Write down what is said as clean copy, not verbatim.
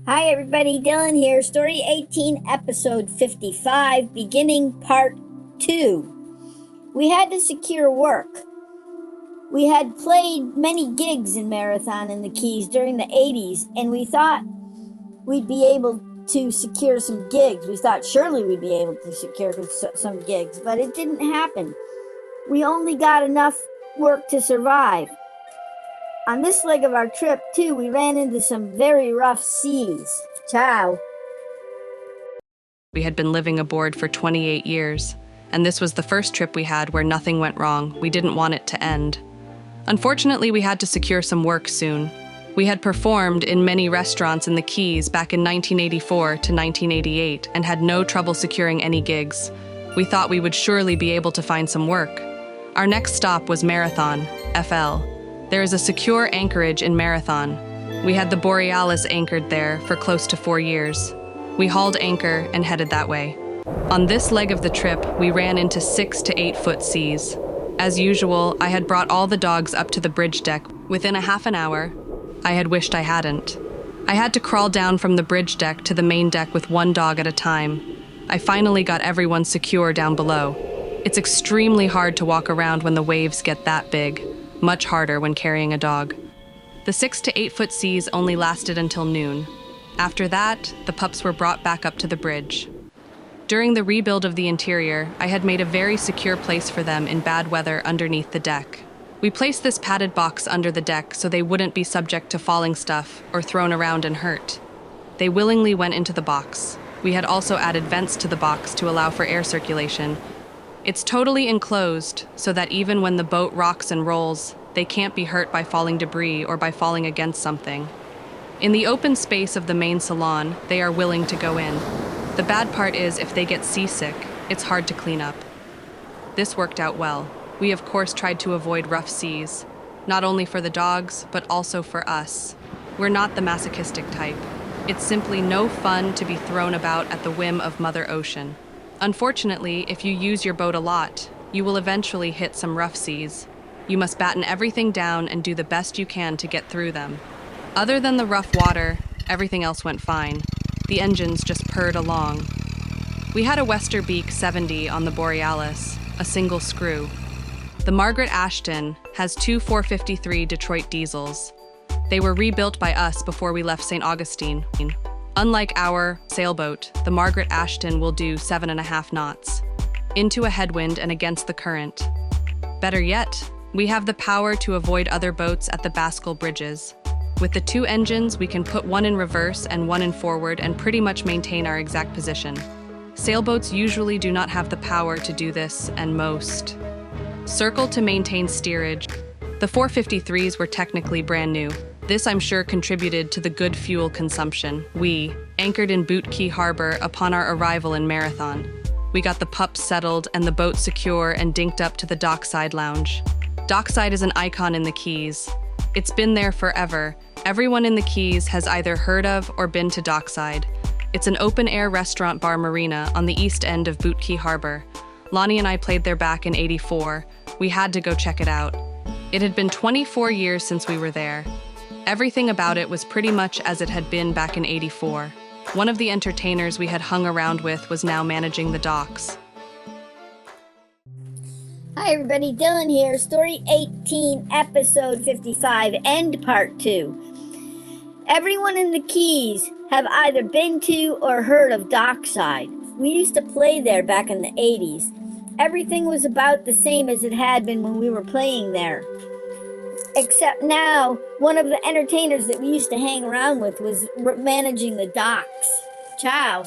Hi everybody, Dylan here. Story 18, episode 55, beginning part 2. We had to secure work. We had played many gigs in Marathon in the Keys during the 80s, and we thought we'd be able to secure some gigs. We thought surely we'd be able to secure some gigs, but it didn't happen. We only got enough work to survive. On this leg of our trip, too, we ran into some very rough seas. Ciao. We had been living aboard for 28 years, and this was the first trip we had where nothing went wrong. We didn't want it to end. Unfortunately, we had to secure some work soon. We had performed in many restaurants in the Keys back in 1984 to 1988 and had no trouble securing any gigs. We thought we would surely be able to find some work. Our next stop was Marathon, FL. There is a secure anchorage in Marathon. We had the Borealis anchored there for close to 4 years. We hauled anchor and headed that way. On this leg of the trip, we ran into 6 to 8 foot seas. As usual, I had brought all the dogs up to the bridge deck. Within a half an hour, I had wished I hadn't. I had to crawl down from the bridge deck to the main deck with one dog at a time. I finally got everyone secure down below. It's extremely hard to walk around when the waves get that big. Much harder when carrying a dog. The 6 to 8 foot seas only lasted until noon. After that, the pups were brought back up to the bridge. During the rebuild of the interior, I had made a very secure place for them in bad weather underneath the deck. We placed this padded box under the deck so they wouldn't be subject to falling stuff or thrown around and hurt. They willingly went into the box. We had also added vents to the box to allow for air circulation. It's totally enclosed so that even when the boat rocks and rolls, they can't be hurt by falling debris or by falling against something. In the open space of the main salon, they are willing to go in. The bad part is if they get seasick, it's hard to clean up. This worked out well. We of course tried to avoid rough seas, not only for the dogs, but also for us. We're not the masochistic type. It's simply no fun to be thrown about at the whim of Mother Ocean. Unfortunately, if you use your boat a lot, you will eventually hit some rough seas. You must batten everything down and do the best you can to get through them. Other than the rough water, everything else went fine. The engines just purred along. We had a Westerbeek 70 on the Borealis, a single screw. The Margaret Ashton has 2 453 Detroit diesels. They were rebuilt by us before we left St. Augustine. Unlike our sailboat, the Margaret Ashton will do 7.5 knots, into a headwind and against the current. Better yet, we have the power to avoid other boats at the Baskel bridges. With the 2 engines, we can put one in reverse and one in forward and pretty much maintain our exact position. Sailboats usually do not have the power to do this, and most circle to maintain steerage. The 453s were technically brand new. This, I'm sure, contributed to the good fuel consumption. We anchored in Boot Key Harbor upon our arrival in Marathon. We got the pups settled and the boat secure and dinked up to the dockside lounge. Dockside is an icon in the Keys. It's been there forever. Everyone in the Keys has either heard of or been to Dockside. It's an open-air restaurant bar marina on the east end of Boot Key Harbor. Lonnie and I played there back in '84. We had to go check it out. It had been 24 years since we were there. Everything about it was pretty much as it had been back in '84. One of the entertainers we had hung around with was now managing the docks. Hi everybody, Dylan here. Story 18, episode 55, end part 2. Everyone in the Keys have either been to or heard of Dockside. We used to play there back in the 80s. Everything was about the same as it had been when we were playing there. Except now, one of the entertainers that we used to hang around with was managing the docks. Ciao.